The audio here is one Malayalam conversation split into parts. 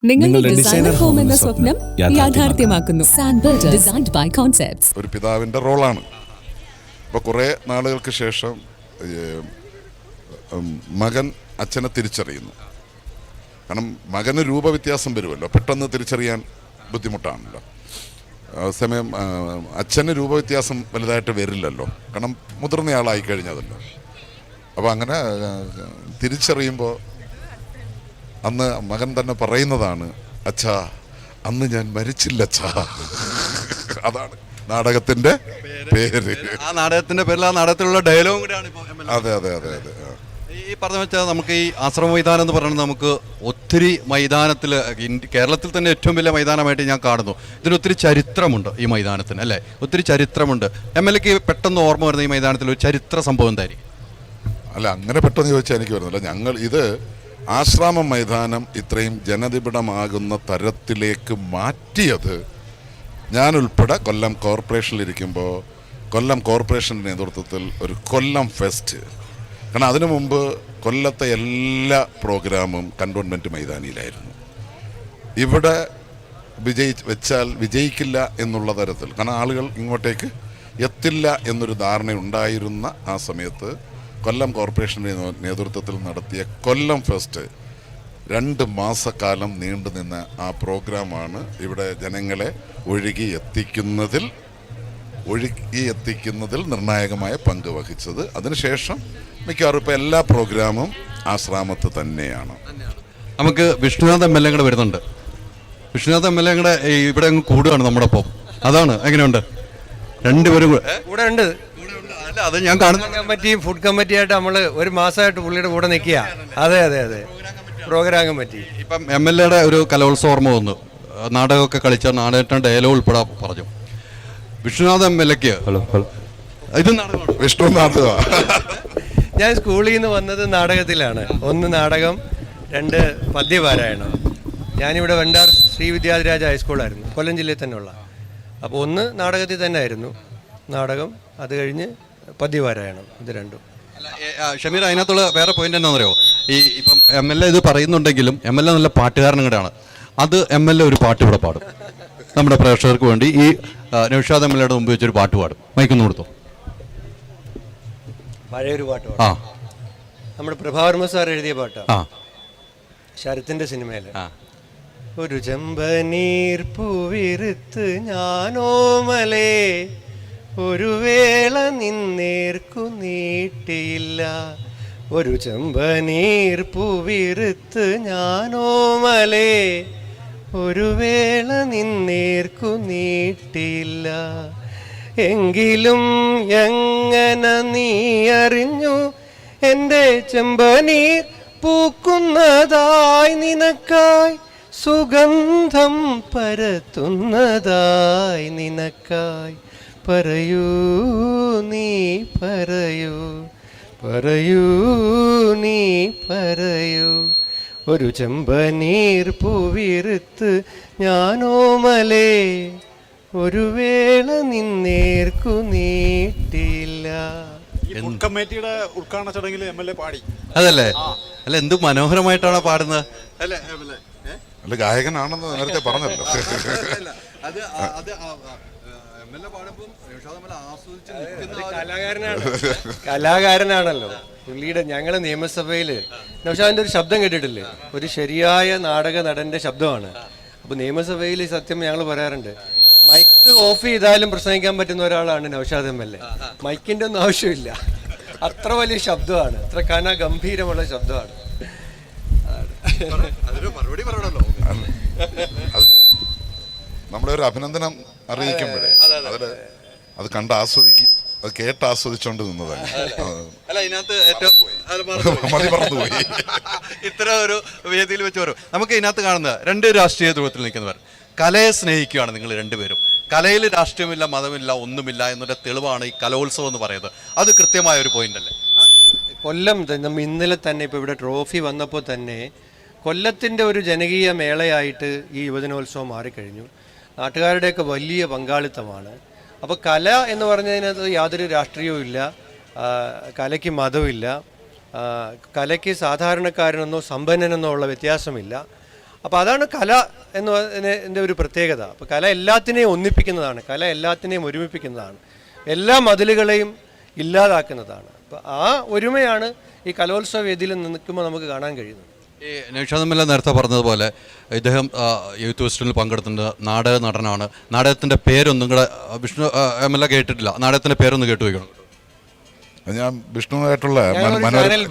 നിങ്ങളുടെ ഡിസൈനർ ഹോം എന്ന സ്വപ്നം യാഥാർത്ഥ്യമാക്കുന്നു. സാൻബിൾഡ് ഡിസൈൻഡ് ബൈ കോൺസെപ്റ്റ്സ്. ഒരു പിതാവിൻ്റെ റോളാണ്. ഇപ്പോൾ കുറേ നാളുകൾക്ക് ശേഷം മകൻ അച്ഛനെ തിരിച്ചറിയുന്നു. കാരണം മകന് രൂപവ്യത്യാസം വരുമല്ലോ, പെട്ടെന്ന് തിരിച്ചറിയാൻ ബുദ്ധിമുട്ടാണല്ലോ. സമയം അച്ഛന് രൂപവ്യത്യാസം വലുതായിട്ട് വരില്ലല്ലോ, കാരണം മുതിർന്നയാളായി കഴിഞ്ഞതല്ലോ. അപ്പോൾ അങ്ങനെ തിരിച്ചറിയുമ്പോൾ അന്ന് മകൻ തന്നെ പറയുന്നതാണ്, അച്ഛാ അന്ന് ഞാൻ മരിച്ചില്ല അച്ഛാ. അതാണ് നാടകത്തിന്റെ പേര്. ആ നാടകത്തിന്റെ പേരിൽ ആ നാടകത്തിലുള്ള ഡയലോഗും കൂടെയാണ് ഇപ്പോൾ. അതെ അതെ അതെ അതെ. ഈ പറഞ്ഞ വെച്ചാൽ നമുക്ക് ഈ ആശ്രമ മൈതാനം എന്ന് പറയുന്നത് നമുക്ക് ഒത്തിരി മൈതാനത്തിൽ കേരളത്തിൽ തന്നെ ഏറ്റവും വലിയ മൈതാനമായിട്ട് ഞാൻ കാണുന്നു. ഇതിനൊത്തിരി ചരിത്രമുണ്ട് ഈ മൈതാനത്തിന്, അല്ലേ? ഒത്തിരി ചരിത്രമുണ്ട്. MLAക്ക് പെട്ടെന്ന് ഓർമ്മ വരുന്ന ഈ മൈതാനത്തിൽ ഒരു ചരിത്ര സംഭവം എന്തായിരിക്കും? അല്ല, അങ്ങനെ പെട്ടെന്ന് ചോദിച്ചാൽ എനിക്ക് വരുന്നില്ല. ഞങ്ങൾ ഇത് ആശ്രാമ മൈതാനം ഇത്രയും ജനനിബിഡമാകുന്ന തരത്തിലേക്ക് മാറ്റിയത് ഞാനുൾപ്പെടെ കൊല്ലം കോർപ്പറേഷനിലിരിക്കുമ്പോൾ കൊല്ലം കോർപ്പറേഷൻ്റെ നേതൃത്വത്തിൽ ഒരു കൊല്ലം ഫെസ്റ്റ്. കാരണം അതിനു മുമ്പ് കൊല്ലത്തെ എല്ലാ പ്രോഗ്രാമും കണ്ടോൺമെൻറ്റ് മൈതാനിയിലായിരുന്നു. ഇവിടെ വെച്ചാൽ വിജയിക്കില്ല എന്നുള്ള തരത്തിൽ, കാരണം ആളുകൾ ഇങ്ങോട്ടേക്ക് എത്തില്ല എന്നൊരു ധാരണ ഉണ്ടായിരുന്ന ആ സമയത്ത് കൊല്ലം കോർപ്പറേഷൻ്റെ നേതൃത്വത്തിൽ നടത്തിയ കൊല്ലം ഫെസ്റ്റ് 2 മാസക്കാലം നീണ്ടുനിന്ന ആ പ്രോഗ്രാമാണ് ഇവിടെ ജനങ്ങളെ ഒഴുകി എത്തിക്കുന്നതിൽ നിർണായകമായ പങ്ക് വഹിച്ചത്. അതിനുശേഷം മിക്കവാറും ഇപ്പോൾ എല്ലാ പ്രോഗ്രാമും ആശ്രാമത്ത് തന്നെയാണ്. നമുക്ക് വിഷ്ണുനാഥ് MLA കൂടെ വരുന്നുണ്ട്. വിഷ്ണുനാഥ് MLA കൂടെ ഇവിടെ അങ്ങ് കൂടുകയാണ് നമ്മുടെ ഒപ്പം. അതാണ്, എങ്ങനെയുണ്ട്? രണ്ടുപേരും കൂടെ ഉണ്ട്. അല്ല, അത് ഞാൻ കാണുന്ന കമ്മിറ്റിയും ഫുഡ് കമ്മിറ്റിയായിട്ട് നമ്മൾ ഒരു മാസമായിട്ട് പുള്ളിയുടെ കൂടെ നിൽക്കുക. അതെ അതെ അതെ, പ്രോഗ്രാം കമ്മിറ്റി. ഇപ്പം MLAയുടെ ഒരു കലോത്സവ ഓർമ്മ വന്നു. നാടകമൊക്കെ കളിച്ച നാടകത്തിന്റെ ഡയലോഗ് ഉൾപ്പെടെ പറഞ്ഞു. വിഷ്ണുനാഥ് MLAക്ക് ഇത് നാടകമാണ്. വിഷ്ണുനാഥ് ഞാൻ സ്കൂളിൽ നിന്ന് വന്നത് നാടകത്തിലാണ്. 1 നാടകം, 2 പദ്യപാരായണം. ഞാനിവിടെ വെണ്ടാർ ശ്രീ വിദ്യാധിരാജ ഹൈസ്കൂളായിരുന്നു, കൊല്ലം ജില്ലയിൽ തന്നെയുള്ള. അപ്പോൾ 1 നാടകത്തിൽ തന്നെ ആയിരുന്നു നാടകം, അത് കഴിഞ്ഞ് പദ്യപാരായണം. ഇത് രണ്ടും. ഷമീർ, അതിനകത്തുള്ള വേറെ പോയിന്റ് എന്താണെന്നറിയോ? ഇപ്പം MLA ഇത് പറയുന്നുണ്ടെങ്കിലും MLA നല്ല പാട്ടുകാരനും കൂടെയാണ്. അത് MLA ഒരു പാട്ട് ഇവിടെ പാടും നമ്മുടെ പ്രേക്ഷകർക്ക് വേണ്ടി. ഈ നൗഷാദ് MLAയുടെ മുമ്പ് വെച്ചൊരു പാട്ട് പാടും. മൈക്കൊന്ന് കൊടുത്തു. പഴയൊരു പാട്ട് പാടും. നമ്മുടെ പ്രഭാവർമ്മ സാർ എഴുതിയ പാട്ടാണ്, ശരത്തിന്റെ സിനിമയില്. ഒരു ചെമ്പനീർ പൂവിരുത്ത് ഞാനോമലേ, ഒരു വേള നിന്നേർക്കു നീട്ടിയില്ല. ഒരു ചെമ്പനീർ പൂവിരുത്ത് ഞാനോമലേ, ഒരു വേള നിന്നേർക്കു നീട്ടിയില്ല. എങ്കിലും എങ്ങനെ നീ അറിഞ്ഞു എൻ്റെ ചെമ്പനീർ പൂക്കുന്നതായി, നിനക്കായി സുഗന്ധം പരത്തുന്നതായി, നിനക്കായി. പറയൂ നീ പറയൂ, പറയൂ നീ പറയൂ. ഒരു ചെമ്പനീർ പൂവിരുത്ത് ഞാനോമലേ, ഒരു വേള നിന്നേർക്കു നീട്ടിയില്ല. കമ്മിറ്റിയുടെ ഉദ്ഘാടന ചടങ്ങിൽ MLA പാടി. അതല്ലേ? അല്ല, എന്ത് മനോഹരമായിട്ടാണ് പാടുന്നത്, അല്ലേ? അല്ല, ഗായകനാണെന്ന് നേരത്തെ പറഞ്ഞല്ലോ. കലാകാരനാണല്ലോ പുള്ളിയുടെ. ഞങ്ങള് നിയമസഭയില് നൗഷാദിന്റെ ഒരു ശബ്ദം കേട്ടിട്ടില്ലേ? ഒരു ശരിയായ നാടക നടന്റെ ശബ്ദമാണ്. അപ്പൊ നിയമസഭയിൽ സത്യം ഞങ്ങൾ പറയാറുണ്ട്, മൈക്ക് ഓഫ് ചെയ്താലും പ്രസംഗിക്കാൻ പറ്റുന്ന ഒരാളാണ് നൗഷാദ് MLA. മൈക്കിന്റെ ഒന്നും ആവശ്യമില്ല, അത്ര വലിയ ശബ്ദമാണ്, അത്ര ഗംഭീരമുള്ള ശബ്ദമാണ്. നമ്മളെ ഒരു അഭിനന്ദനം അറിയിക്കുമ്പോഴേ അത് കണ്ട് അത് കേട്ട് ആസ്വദിച്ചോണ്ട് നിന്നതാണ്. ഇത്ര ഒരു വേദിയിൽ വെച്ച് വരും. നമുക്ക് ഇതിനകത്ത് കാണുന്നത് 2 രാഷ്ട്രീയ ധ്രുവത്തിൽ നിൽക്കുന്നവർ. കലയെ സ്നേഹിക്കുകയാണ് നിങ്ങൾ രണ്ടുപേരും. കലയിൽ രാഷ്ട്രീയമില്ല, മതമില്ല, ഒന്നുമില്ല എന്നൊരു തെളിവാണ് ഈ കലോത്സവം എന്ന് പറയുന്നത്. അത് കൃത്യമായ ഒരു പോയിന്റ് അല്ലേ? കൊല്ലം നമ്മൾ ഇന്നലെ തന്നെ ഇപ്പോൾ ഇവിടെ ട്രോഫി വന്നപ്പോൾ തന്നെ കൊല്ലത്തിൻ്റെ ഒരു ജനകീയ മേളയായിട്ട് ഈ യുവജനോത്സവം മാറിക്കഴിഞ്ഞു. നാട്ടുകാരുടെയൊക്കെ വലിയ പങ്കാളിത്തമാണ്. അപ്പോൾ കല എന്ന് പറഞ്ഞതിനകത്ത് യാതൊരു രാഷ്ട്രീയവും ഇല്ല, കലയ്ക്ക് മതമില്ല, കലയ്ക്ക് സാധാരണക്കാരനെന്നോ സമ്പന്നനെന്നോ ഉള്ള വ്യത്യാസമില്ല. അപ്പോൾ അതാണ് കല എന്നതിൻ്റെ ഒരു പ്രത്യേകത. അപ്പോൾ കല എല്ലാത്തിനെയും ഒന്നിപ്പിക്കുന്നതാണ്, കല എല്ലാത്തിനെയും ഒരുമിപ്പിക്കുന്നതാണ്, എല്ലാ മതിലുകളെയും ഇല്ലാതാക്കുന്നതാണ്. അപ്പോൾ ആ ഒരുമയാണ് ഈ കലോത്സവ വേദിയിൽ നിൽക്കുമ്പോൾ നമുക്ക് കാണാൻ കഴിയുന്നത്. ഈ നൗഷാദ് നേരത്തെ പറഞ്ഞതുപോലെ ഇദ്ദേഹം യൂത്ത് ഫെസ്റ്റിവലിൽ പങ്കെടുത്തിട്ടുണ്ട്, നാടക നടനാണ്. നാടകത്തിൻ്റെ പേരൊന്നും കൂടെ വിഷ്ണു MLA കേട്ടിട്ടില്ല, നാടകത്തിൻ്റെ പേരൊന്ന് കേട്ടു വയ്ക്കണം. ഞാൻ വിഷ്ണുവായിട്ടുള്ള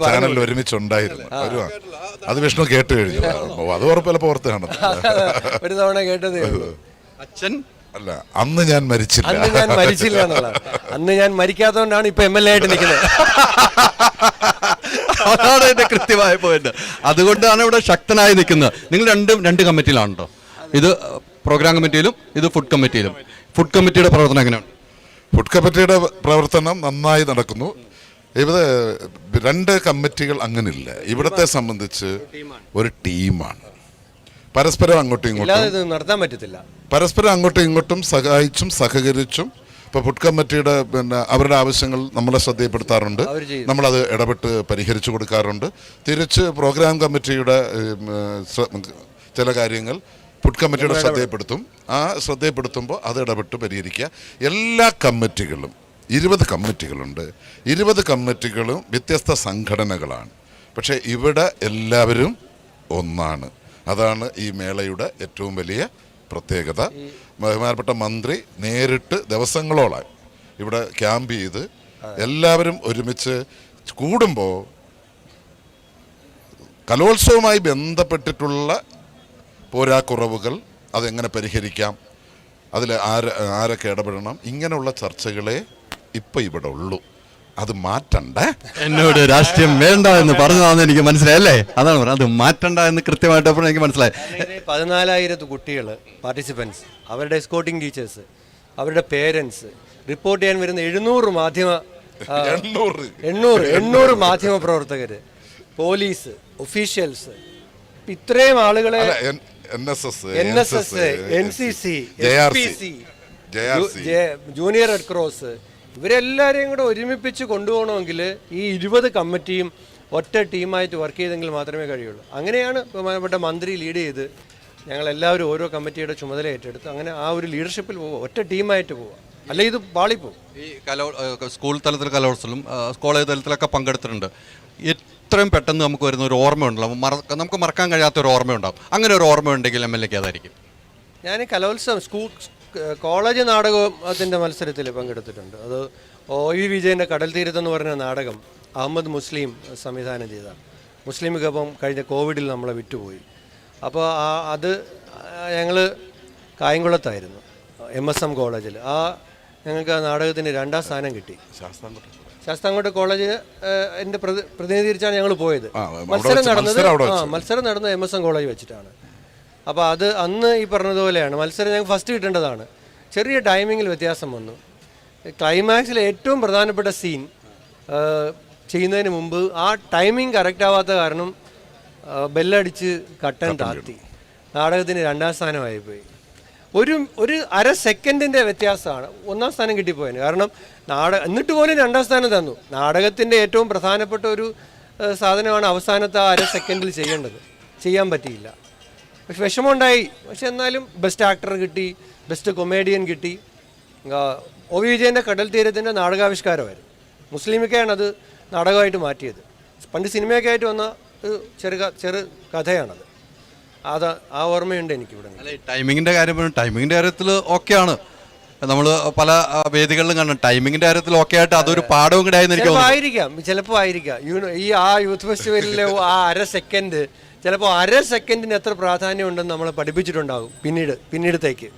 ചാനലിൽ ഒരുമിച്ചുണ്ടായിരുന്നു. അത് വിഷ്ണു കേട്ട് കഴിഞ്ഞു. അത് ഉറപ്പല്ല പുറത്ത് കാണത്തില്ല. ഒരു തവണ കേട്ടതേ അച്ഛൻ അല്ല, അന്ന് ഞാൻ മരിച്ചില്ല. അന്ന് ഞാൻ മരിക്കാത്തതുകൊണ്ടാണ് ഇപ്പൊ MLA ആയിട്ട് നിൽക്കുന്നത്. അതാണ് എന്റെ കൃത്യമായ പോയിന്റ്. അതുകൊണ്ടാണ് ഇവിടെ ശക്തനായി നിൽക്കുന്നത്. നിങ്ങൾ രണ്ട് കമ്മിറ്റിയിലാണല്ലോ, ഇത് പ്രോഗ്രാം കമ്മിറ്റിയിലും ഇത് ഫുഡ് കമ്മിറ്റിയിലും. ഫുഡ് കമ്മിറ്റിയുടെ പ്രവർത്തനം എങ്ങനെയാണ്? ഫുഡ് കമ്മിറ്റിയുടെ പ്രവർത്തനം നന്നായി നടക്കുന്നു. ഇവിടെ 2 കമ്മിറ്റികൾ അങ്ങനില്ല. ഇവിടത്തെ സംബന്ധിച്ച് ഒരു ടീമാണ്. പരസ്പരം അങ്ങോട്ടും ഇങ്ങോട്ടും നടത്താൻ പറ്റത്തില്ല. പരസ്പരം അങ്ങോട്ടും ഇങ്ങോട്ടും സഹായിച്ചും സഹകരിച്ചും. ഇപ്പോൾ ഫുഡ് കമ്മിറ്റിയുടെ അവരുടെ ആവശ്യങ്ങൾ നമ്മളെ ശ്രദ്ധയിൽപ്പെടുത്താറുണ്ട്, നമ്മളത് ഇടപെട്ട് പരിഹരിച്ചു കൊടുക്കാറുണ്ട്. തിരിച്ച് പ്രോഗ്രാം കമ്മിറ്റിയുടെ ചില കാര്യങ്ങൾ ഫുഡ് കമ്മിറ്റിയുടെ ശ്രദ്ധയിൽപ്പെടുത്തും. ആ ശ്രദ്ധയിൽപ്പെടുത്തുമ്പോൾ അത് ഇടപെട്ട് പരിഹരിക്കുക. എല്ലാ കമ്മിറ്റികളും 20 കമ്മിറ്റികളുണ്ട്. 20 കമ്മിറ്റികളും വ്യത്യസ്ത സംഘടനകളാണ്. പക്ഷേ ഇവിടെ എല്ലാവരും ഒന്നാണ്. അതാണ് ഈ മേളയുടെ ഏറ്റവും വലിയ പ്രത്യേകത. ബഹുമാനപ്പെട്ട മന്ത്രി നേരിട്ട് ദിവസങ്ങളോളം ഇവിടെ ക്യാമ്പ് ചെയ്ത് എല്ലാവരും ഒരുമിച്ച് കൂടുമ്പോൾ കലോത്സവവുമായി ബന്ധപ്പെട്ടിട്ടുള്ള പോരാക്കുറവുകൾ അതെങ്ങനെ പരിഹരിക്കാം, അതിൽ ആരൊക്കെ ഇടപെടണം, ഇങ്ങനെയുള്ള ചർച്ചകളെ ഇപ്പം ഇവിടെ ഉള്ളൂ. അത് മാറ്റണ്ടേ? എന്നോട് രാഷ്ട്രീയം വേണ്ട എന്ന് പറഞ്ഞതാണെന്ന് എനിക്ക് മനസ്സിലായല്ലേ? അതാണ് പറഞ്ഞത്, അത് മാറ്റണ്ട എന്ന് കൃത്യമായിട്ട് എനിക്ക് മനസ്സിലായി. 14,000 കുട്ടികൾ പാർട്ടിസിപ്പൻസ്, അവരുടെ എസ്കോർട്ടിംഗ് ടീച്ചേഴ്സ്, അവരുടെ പേരൻസ്, റിപ്പോർട്ട് ചെയ്യാൻ വരുന്ന 700 മാധ്യമ പ്രവർത്തകർ, പോലീസ്, ഒഫീഷ്യൽസ്, ഇത്രയും ആളുകളെ NSS, NCC, SPC, junior red cross, ഇവരെല്ലാവരെയും കൂടെ ഒരുമിപ്പിച്ച് കൊണ്ടുപോകണമെങ്കിൽ ഈ 20 കമ്മിറ്റിയും ഒറ്റ ടീമായിട്ട് വർക്ക് ചെയ്തെങ്കിൽ മാത്രമേ കഴിയുള്ളൂ. അങ്ങനെയാണ് ബഹുമാനപ്പെട്ട മന്ത്രി ലീഡ് ചെയ്ത് ഞങ്ങളെല്ലാവരും ഓരോ കമ്മിറ്റിയുടെ ചുമതല ഏറ്റെടുത്ത് അങ്ങനെ ആ ഒരു ലീഡർഷിപ്പിൽ പോവുക, ഒറ്റ ടീമായിട്ട് പോവുക. അല്ല ഇത് പാളിപ്പോവും. ഈ സ്കൂൾ തലത്തിൽ കലോത്സവം, കോളേജ് തലത്തിലൊക്കെ പങ്കെടുത്തിട്ടുണ്ട്. എത്രയും പെട്ടെന്ന് നമുക്ക് വരുന്ന ഒരു ഓർമ്മയുണ്ടല്ലോ, നമുക്ക് മറക്കാൻ കഴിയാത്ത ഒരു ഓർമ്മയുണ്ടാവും. അങ്ങനെ ഒരു ഓർമ്മ ഉണ്ടെങ്കിൽ MLA അതായിരിക്കും. ഞാൻ കലോത്സവം കോളേജ് നാടകത്തിൻ്റെ മത്സരത്തിൽ പങ്കെടുത്തിട്ടുണ്ട്. അത് OV വിജയൻ്റെ കടൽ തീരത്തെന്ന് പറഞ്ഞ നാടകം അഹമ്മദ് മുസ്ലിം സംവിധാനം ചെയ്ത. മുസ്ലിമിക്കൊപ്പം കഴിഞ്ഞ കോവിഡിൽ നമ്മളെ വിട്ടുപോയി. അപ്പോൾ അത് ഞങ്ങൾ കായംകുളത്തായിരുന്നു, MSM കോളേജിൽ. ഞങ്ങൾക്ക് ആ നാടകത്തിന് 2ാം സ്ഥാനം കിട്ടി. ശാസ്താംകോട്ട കോളേജിന് എൻ്റെ പ്രതിനിധീകരിച്ചാണ് ഞങ്ങൾ പോയത്. മത്സരം നടന്നത് MSM കോളേജ് വെച്ചിട്ടാണ്. അപ്പോൾ അത് അന്ന് ഈ പറഞ്ഞതുപോലെയാണ് മത്സരം ഞങ്ങൾക്ക് ഫസ്റ്റ് കിട്ടേണ്ടതാണ്. ചെറിയ ടൈമിങ്ങിൽ വ്യത്യാസം വന്നു. ക്ലൈമാക്സിൽ ഏറ്റവും പ്രധാനപ്പെട്ട സീൻ ചെയ്യുന്നതിന് മുമ്പ് ആ ടൈമിംഗ് കറക്റ്റ് ആവാത്ത കാരണം ബെല്ലടിച്ച് കട്ടൻ താഴ്ത്തി. നാടകത്തിന് 2ാം സ്ഥാനമായിപ്പോയി. ഒരു അര സെക്കൻഡിൻ്റെ വ്യത്യാസമാണ് 1ാം സ്ഥാനം കിട്ടിപ്പോയത്. കാരണം എന്നിട്ട് പോലും 2ാം സ്ഥാനം തന്നു. നാടകത്തിൻ്റെ ഏറ്റവും പ്രധാനപ്പെട്ട ഒരു സാധനമാണ് അവസാനത്തെ അര സെക്കൻഡിൽ ചെയ്യാൻ പറ്റിയില്ല. പക്ഷെ വിഷമമുണ്ടായി. പക്ഷെ എന്നാലും ബെസ്റ്റ് ആക്ടർ കിട്ടി, ബെസ്റ്റ് കൊമേഡിയൻ കിട്ടി. OV വിജയൻ്റെ കടൽ തീരത്തിൻ്റെ നാടകാവിഷ്കാരമായിരുന്നു. മുസ്ലിമിക്കയാണ് അത് നാടകമായിട്ട് മാറ്റിയത്. പണ്ട് സിനിമയൊക്കെ ആയിട്ട് വന്ന ഒരു ചെറു കഥയാണത്. ആ ഓർമ്മയുണ്ട് എനിക്കിവിടെ. ടൈമിങ്ങിൻ്റെ കാര്യത്തിൽ ഓക്കെയാണ്. നമ്മൾ പല വേദികളിലും കാണും. ടൈമിങ്ങിൻ്റെ കാര്യത്തിൽ ഓക്കെ ആയിട്ട് അതൊരു പാഠവും കൂടെ ചിലപ്പോൾ ആയിരിക്കാം. ഈ യൂത്ത് ഫെസ്റ്റിവലിലെ ആ അര സെക്കൻഡ്, ചിലപ്പോൾ അര സെക്കൻഡിന് എത്ര പ്രാധാന്യം ഉണ്ടെന്ന് നമ്മളെ പഠിപ്പിച്ചിട്ടുണ്ടാകും പിന്നീടത്തേക്ക്.